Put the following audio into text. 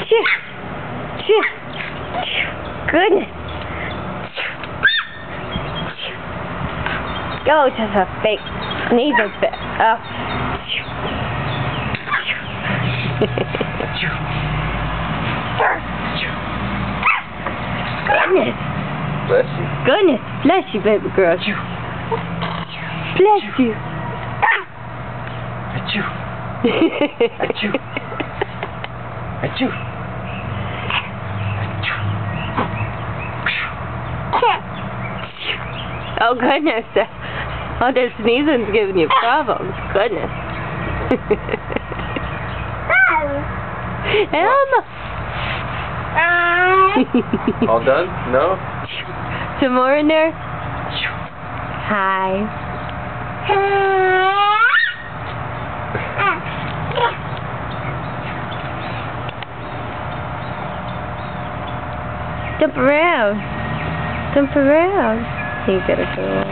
Phew. Phew. Goodness. Oh, just a fake sneezing fit. Oh. Goodness. Bless you. Goodness. Bless you, baby girl. Bless you. Achoo. Achoo. Achoo. Oh, goodness. Oh, the sneezing's giving you problems. Goodness. Elma. All done? No? Some more in there? Hi. Jump around. Jump around. You gotta go.